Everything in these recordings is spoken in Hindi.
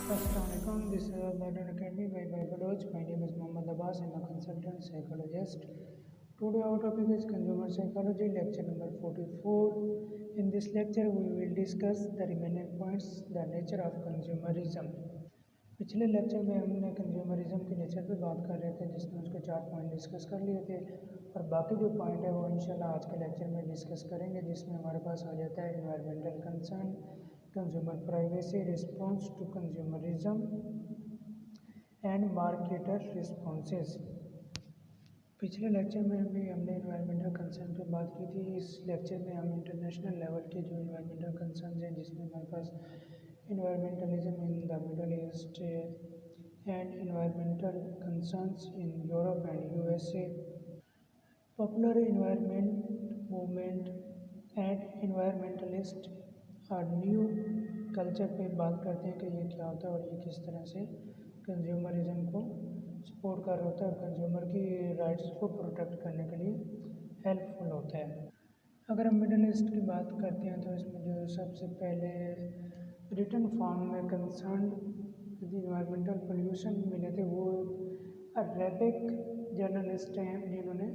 Assalamualaikum. This is Modern Academy by Baloch. My name is Mohammad Abbas. I'm a consultant psychologist. Today our topic is consumer psychology, lecture number 44. In this lecture, we will discuss the remaining points, the nature of consumerism. पिछले लेक्चर में हमने कंज्यूमरिज्म के नेचर पे बात कर रहे थे, जिसमें उसके 4 पॉइंट डिस्कस कर लिए थे और बाकी जो पॉइंट है वो इंशाल्लाह आज के लेक्चर में डिस्कस करेंगे, जिसमें हमारे पास आ जाता है environmental concern, consumer privacy, response to consumerism and marketer responses. पिछले लेक्चर में भी हमने इन्वायरमेंटल कंसर्न पे बात की थी। इस लेक्चर में हम इंटरनेशनल लेवल के जो इन्वायरमेंटल कंसर्न हैं, जिसमें हमारे पास environmentalism in the Middle East and environmental concerns in Europe and USA, popular environment movement and environmentalist और न्यू कल्चर पे बात करते हैं कि ये क्या होता है और ये किस तरह से कंज्यूमरिज्म को सपोर्ट कर रहा होता है और कंज्यूमर की राइट्स को प्रोटेक्ट करने के लिए हेल्पफुल होता है। अगर हम मिडिल ईस्ट की बात करते हैं तो इसमें जो सबसे पहले रिटन फॉर्म में कंसर्न इन्वायरमेंटल पोल्यूशन मिले थे वो अरबिक जर्नलिस्ट हैं जिन्होंने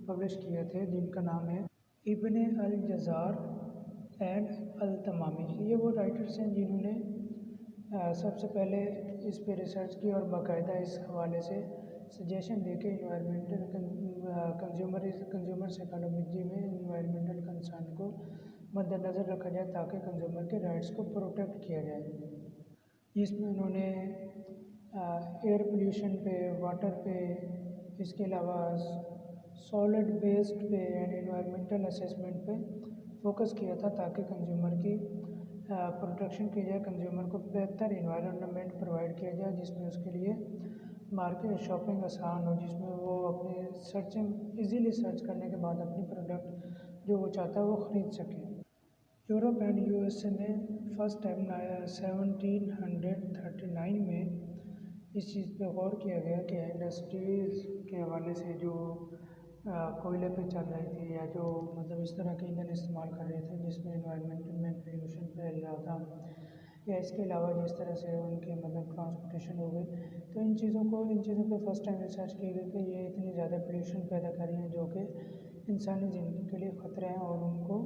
पब्लिश किए थे, जिनका नाम है इब्ने अल जज़ार एंड अल तमामी। ये वो राइटर्स हैं जिन्होंने सबसे पहले इस पे रिसर्च की और बाकायदा इस हवाले से सजेशन दे के कंज्यूमर साइकोलॉजी में इन्वायरमेंटल कंसर्न को मद्देनज़र रखा जाए ताकि कंज्यूमर के राइट्स को प्रोटेक्ट किया जाए। इसमें उन्होंने एयर पोल्यूशन पे, वाटर पे, इसके अलावा सॉलिड वेस्ट पे एंड इन्वायरमेंटल असेसमेंट पे फोकस किया था ताकि कंज्यूमर की प्रोटेक्शन की जाए, कंज्यूमर को बेहतर इन्वायरमेंट प्रोवाइड किया जाए जिसमें उसके लिए मार्केट शॉपिंग आसान हो, जिसमें वो अपने सर्चिंग इजीली सर्च करने के बाद अपनी प्रोडक्ट जो वो चाहता है वो ख़रीद सके। यूरोप एंड यूएसए में फर्स्ट टाइम 1739 में इस चीज़ पे गौर किया गया कि इंडस्ट्रीज़ के हवाले से जो कोयले पे चल रही थी या जो मतलब इस तरह के ईंधन इस्तेमाल कर रहे थे जिसमें इन्वायरमेंट में पोल्यूशन फैल रहा था, या इसके अलावा जिस तरह से उनके मतलब ट्रांसपोर्टेशन हो गई, तो इन चीज़ों पे फर्स्ट टाइम रिसर्च की गई कि ये इतनी ज़्यादा पोल्यूशन पैदा कर रही हैं जो कि इंसानी ज़िंदगी के लिए ख़तरा है और उनको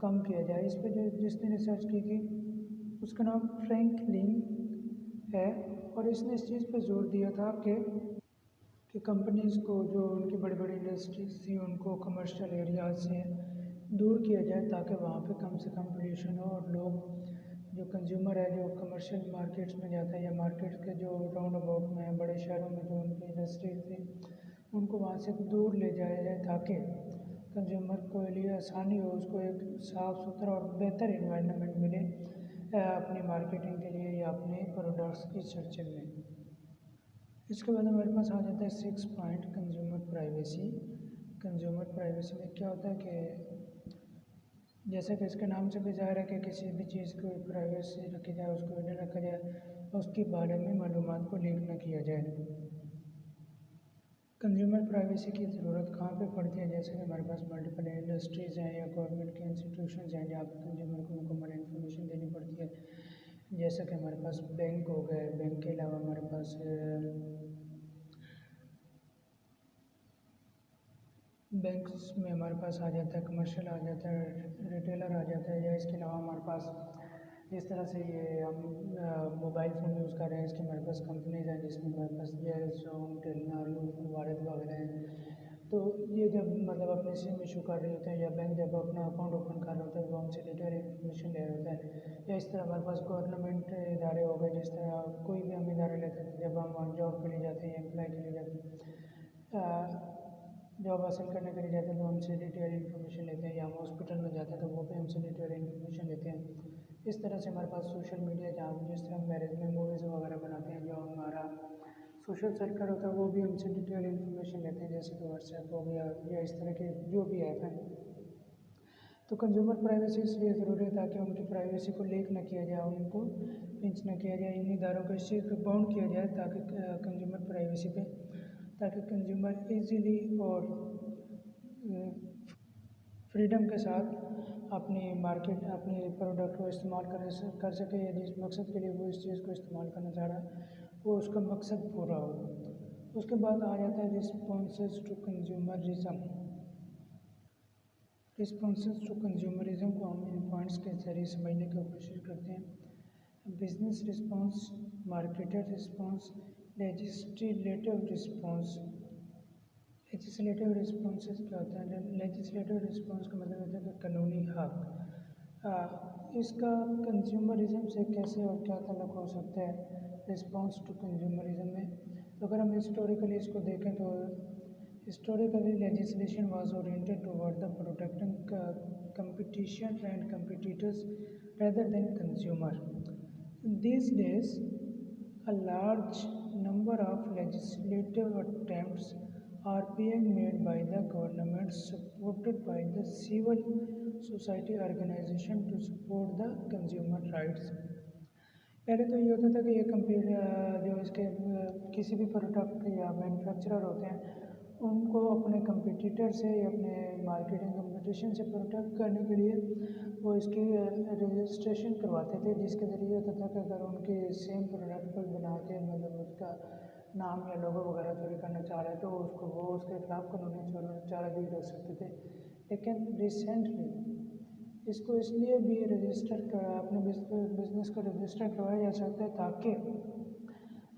कम किया जाए। इस पर जिसने रिसर्च की थी उसका नाम फ्रैंक लिंग है और इसने इस चीज़ पे जोर दिया था कि कंपनीज़ को जो उनकी बड़ी बड़ी इंडस्ट्रीज थी उनको कमर्शियल एरियाज से दूर किया जाए ताकि वहाँ पे कम से कम पोल्यूशन हो और लोग जो कंज्यूमर है जो कमर्शियल मार्केट्स में जाता है या मार्केट के जो राउंड अबाउट में बड़े शहरों में जो उनकी इंडस्ट्रीज थी उनको वहाँ से दूर ले जाया जाए ताकि कंज्यूमर को लिए आसानी हो, उसको एक साफ़ सुथरा और बेहतर इन्वायरमेंट मिले अपनी मार्केटिंग के लिए या अपने प्रोडक्ट्स की सर्चिंग में। इसके बाद हमारे पास आ जाता है 6 point consumer privacy. Consumer privacy में क्या होता है कि जैसे कि इसके नाम से भी ज़ाहिर है कि किसी भी चीज़ को प्राइवेसी रखी जाए, उसको हिडन रखा जाए, उसके बारे में मालूमात को लीक न किया जाए। कंज्यूमर प्राइवेसी की ज़रूरत कहाँ पे पड़ती है, जैसे कि हमारे पास मल्टीपल इंडस्ट्रीज़ हैं या गवर्नमेंट के इंस्टीट्यूशंस हैं जहाँ पे कंज्यूमर को मुकम्मल इन्फॉर्मेशन देनी पड़ती है, जैसे कि हमारे पास बैंक हो गए, बैंक के अलावा हमारे पास बैंक्स में हमारे पास आ जाता है कमर्शियल, आ जाता है रिटेलर, आ जाता है, या इसके अलावा हमारे पास जिस तरह से ये हम मोबाइल फ़ोन यूज़ कर रहे हैं इसके हमारे पास कंपनीज़ हैं जिसमें हमारे पास एयरसेल, टेलीनॉर, भारत वगैरह हैं। तो ये जब मतलब अपने सिम इशू कर रहे होते हैं या बैंक जब अपना अकाउंट ओपन कर रहा होता है वो हमसे डिटेल इन्फॉर्मेशन ले रहा होता है, या इस तरह हमारे पास गवर्नमेंट इदारे हो गए, जिस तरह कोई भी हम इदारा लेते हैं जब हम वहाँ जॉब के लिए जाते हैं, अप्लाई के लिए जाते हैं, जॉब हासिल करने के लिए जाते हैं तो हमसे डिटेल इन्फॉर्मेशन लेते हैं, या हम हॉस्पिटल में जाते हैं तो वो भी हमसे डिटेल इन्फॉर्मेशन लेते हैं। इस तरह से हमारे पास सोशल मीडिया जहाँ जिस तरह मैरिज में मूवीज़ वगैरह बनाते हैं, जो हमारा सोशल सर्कल होता है वो भी हमसे डिटेल इन्फॉर्मेशन लेते हैं, जैसे कि व्हाट्सएप हो गया या इस तरह के जो भी ऐप हैं। तो कंज्यूमर प्राइवेसी इसलिए ज़रूरी है ताकि उनकी प्राइवेसी को लीक न किया जाए, उनको पिंच न किया जाए, इन इदारों को इस चीज़ पर बाउंड किया जाए ताकि कंज्यूमर प्राइवेसी पे ताकि कंज्यूमर इजीली और फ्रीडम के साथ अपनी प्रोडक्ट को इस्तेमाल कर सके, या जिस मकसद के लिए वो इस चीज़ को इस्तेमाल करना चाह रहा है वो उसका मकसद पूरा हो। उसके बाद आ जाता है responses to consumerism. Responses to consumerism को हम इन पॉइंट्स के जरिए समझने की कोशिश करते हैं। Business response, marketer response, legislative response. Legislative responses क्या होता है? लेजिस्लेटिव रिस्पॉन्स का मतलब होता है कि कानूनी हक। इसका कंज्यूमरिज्म से कैसे और क्या तल्लुक़ हो सकता है रिस्पॉन्स टू कंज्यूमरिज्म में? तो अगर हम हिस्टोरिकली इसको देखें तो historically legislation was oriented toward the protecting competition and competitors rather than consumer. These days, a large number of legislative attempts are being made by the government, supported by the civil society organization to support the consumer rights. पहले तो ये होता था कि ये जो इसके किसी भी प्रोडक्ट या मैन्युफैक्चरर होते हैं उनको अपने कंपटीटर से या अपने मार्केटिंग कंपटीशन से प्रोटेक्ट करने के लिए वो इसकी रजिस्ट्रेशन करवाते थे, जिसके ज़रिए होता था कि अगर उनके सेम प्रोडक्ट पर बना के मतलब उसका नाम या लोगो वगैरह चोरी करना चाह रहे तो वो उसके खिलाफ कानूनी चारा भी कर सकते थे। लेकिन रिसेंटली इसको इसलिए भी अपने बिजनेस को रजिस्टर करवाया जा सकता है ताकि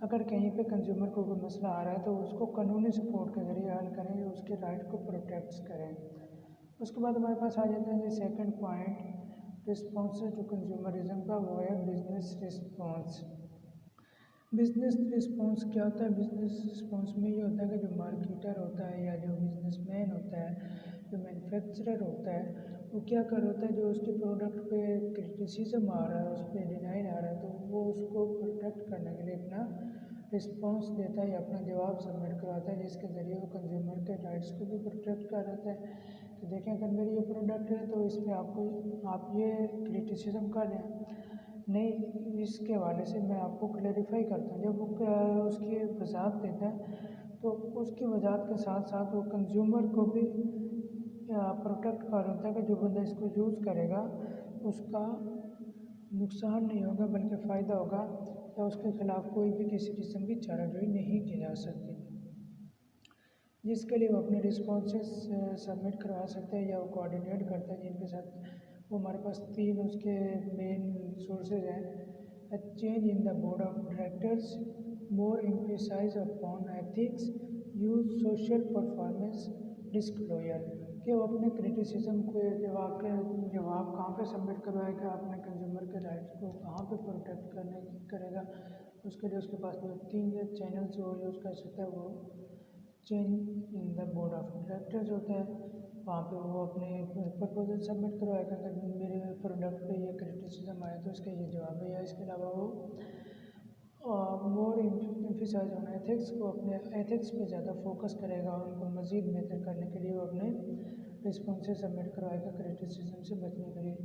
अगर कहीं पे कंज्यूमर को कोई मसला आ रहा है तो उसको कानूनी सपोर्ट के ज़रिए हल करें, उसके राइट को प्रोटेक्ट करें। उसके बाद हमारे पास आ जाता है second point response to consumerism का, वो है बिजनेस रिस्पॉन्स। बिजनेस रिस्पॉन्स क्या होता है? बिजनेस रिस्पॉन्स में ये होता है कि जो मार्केटर होता है या जो बिजनेसमैन होता है, जो मैन्युफैक्चरर होता है, वो क्या कर होता है जो उसके प्रोडक्ट पे क्रिटिसिज्म आ रहा है, उस पर डिनाइल आ रहा है, तो वो उसको प्रोटेक्ट करने के लिए अपना रिस्पॉन्स देता है या अपना जवाब सबमिट करवाता है, जिसके ज़रिए वो कंज्यूमर के राइट्स को भी प्रोटेक्ट कर रहा है कि देखें अगर मेरी ये प्रोडक्ट है तो इस पर आप ये क्रिटिसिज्म कर रहे हैं, नहीं इसके हवाले से मैं आपको क्लैरिफाई करता हूँ। जब वो उसकी वजाहत देता है तो उसकी वजाहत के साथ साथ वो कंज्यूमर को भी प्रोटेक्ट कर होता है कि जो बंदा इसको यूज़ करेगा उसका नुकसान नहीं होगा बल्कि फ़ायदा होगा, या उसके ख़िलाफ़ कोई भी किसी किस्म की चाराजोई नहीं की जा सकती, जिसके लिए वो अपने रिस्पॉन्सेस सबमिट करवा सकते हैं या वो कोऑर्डिनेट करता है, जिनके साथ वो हमारे पास 3 उसके मेन सोर्सेज हैं। A change in the board of directors, more emphasize upon ethics, use social performance, disclosure, कि वो अपने क्रिटिसिज्म को जवाब कहाँ पे सबमिट करवाएगा, अपने कंज्यूमर के राइट्स को कहाँ पे प्रोटेक्ट करेगा, उसके लिए उसके पास 3 चैनल्स वो यूज़ कर सकता है। वो change in the board of directors होता है, वहाँ पे वो अपने प्रपोजल सबमिट करवाएगा अगर मेरे प्रोडक्ट पे ये क्रिटिसिज्म आया तो इसका ये जवाब है, या इसके अलावा वो मोर एम्फेसाइज ऑन एथिक्स, को अपने एथिक्स पे ज़्यादा फोकस करेगा और उनको मज़ीद बेहतर करने के लिए वो अपने रिस्पॉन्सेस सबमिट करवाएगा क्रिटिसिज्म से बचने के लिए।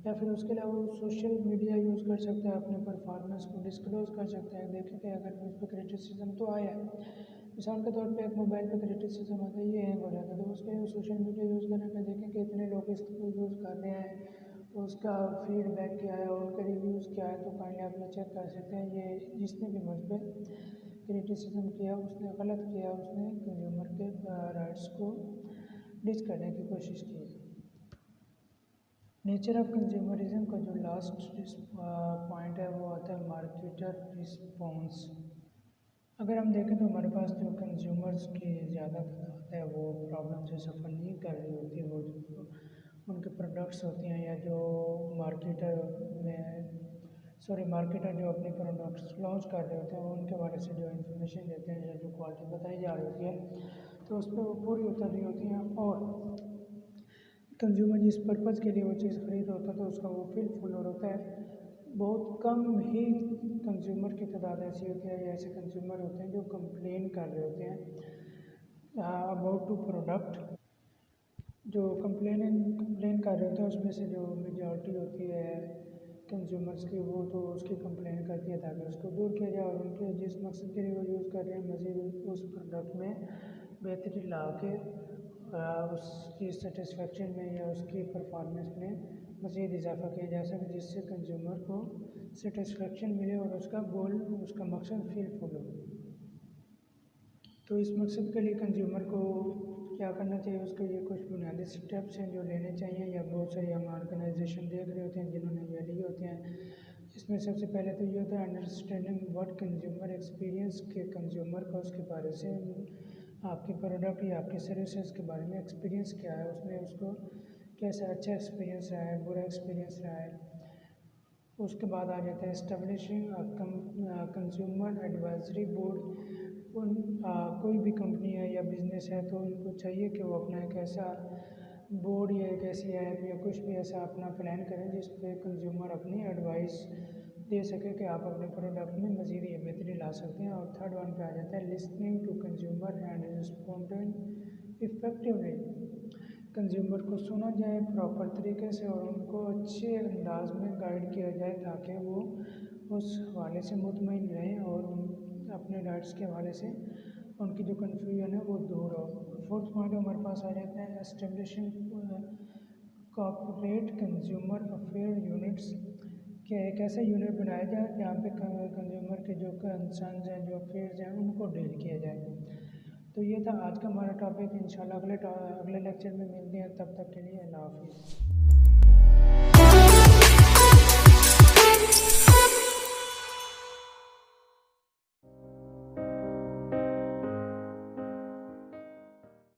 या फिर उसके अलावा वो सोशल मीडिया यूज़ कर सकता है, अपने परफॉर्मेंस को डिस्क्लोज कर सकता है। देखें कि अगर मुझ पर क्रिटिसिज्म तो आया है, मिसाल के तौर पे एक मोबाइल पे क्रिटिसिज्म आता है ये हैंग हो जाता है, तो उसके लिए सोशल मीडिया यूज़ करने का देखें कि इतने लोग इसको यूज़ कर रहे हैं तो उसका फीडबैक क्या है और उनके रिव्यूज़ क्या है, तो काइंडली आप ये चेक कर सकते हैं। ये जिसने भी मुझ पर क्रिटिसिज्म किया उसने गलत किया, उसने कंज्यूमर के राइट्स को डिच करने की कोशिश की। नेचर ऑफ कंज्यूमरिज्म का जो लास्ट पॉइंट है वो आता है मार्केटर रिस्पॉन्स। अगर हम देखें तो हमारे पास जो कंज्यूमर्स की ज़्यादा तादाद है वो प्रॉब्लम से सफ़र नहीं कर रही होती, वो जो उनके प्रोडक्ट्स होते हैं या जो मार्केटर जो अपने प्रोडक्ट्स लॉन्च कर रहे होते हैं वो उनके बारे से जो इन्फॉर्मेशन देते हैं या जो क्वालिटी बताई जा रही होती है तो उस पर वो पूरी उतर रही होती हैं, और कंज्यूमर जिस पर्पज़ के लिए वो चीज़ ख़रीद होता है तो उसका वो फुल होता है। बहुत कम ही कंज्यूमर की तादाद ऐसी होती है या ऐसे कंज्यूमर होते हैं जो कंप्लेन कर रहे होते हैं अबाउट टू प्रोडक्ट। जो कंप्लेन कर रहे होते हैं उसमें से जो मेजॉरिटी होती है कंज्यूमर्स की वो तो उसकी कंप्लेन करती है ताकि उसको दूर किया जाए, और उनके जिस मकसद के लिए वो यूज़ कर रहे हैं मज़ीद उस प्रोडक्ट में बेहतरी ला के उसकी सेटिस्फेक्शन में या उसकी परफॉर्मेंस में मज़ीद इजाफा किया जा सके, जिससे कंज्यूमर को सेटिस्फेक्शन मिले और उसका गोल, उसका मकसद फुल हो। तो इस मकसद के लिए कंज्यूमर को क्या करना चाहिए, उसके ये कुछ बुनियादी स्टेप्स हैं जो लेने चाहिए, या बहुत सारे हम ऑर्गेनाइजेशन देख रहे होते हैं जिन्होंने ये लिए होते हैं। इसमें सबसे पहले तो ये होता है अंडरस्टैंडिंग व्हाट कंज्यूमर एक्सपीरियंस, के कंज्यूमर को उसके बारे से, आपके प्रोडक्ट या आपके सर्विसेज के बारे में एक्सपीरियंस क्या है, उसमें उसको कैसा अच्छा एक्सपीरियंस रहा है, बुरा एक्सपीरियंस रहा है। उसके बाद आ जाता है इस्टेब्लिशिंग कंज्यूमर एडवाइजरी बोर्ड। कोई भी कंपनी है या बिज़नेस है तो उनको चाहिए कि वो अपना एक ऐसा बोर्ड या एक ऐसी ऐप या कुछ भी ऐसा अपना प्लान करें जिस पे कंज्यूमर अपनी एडवाइस दे सके कि आप अपने प्रोडक्ट में मज़ीद ये बेहतरी ला सकते हैं। और थर्ड वन पे आ जाता है listening to consumer and responding effectively. Consumer को सुना जाए प्रॉपर तरीके से और उनको अच्छे अंदाज में गाइड किया जाए ताकि वो उस हवाले से मुतमईन रहें और अपने राइट्स के हवाले से उनकी जो कन्फ्यूजन है वो दूर हो। फोर्थ पॉइंट हमारे पास आ जाता है establishing corporate consumer affair units, कि एक ऐसा यूनिट बनाया जाए जहाँ पे कंज्यूमर के जो कंसर्न्स हैं, जो अफेयर्स हैं, उनको डील किया जाए। तो ये था आज का हमारा टॉपिक। इंशाल्लाह अगले लेक्चर में मिलते हैं, तब तक के लिए अल्लाह हाफिज़।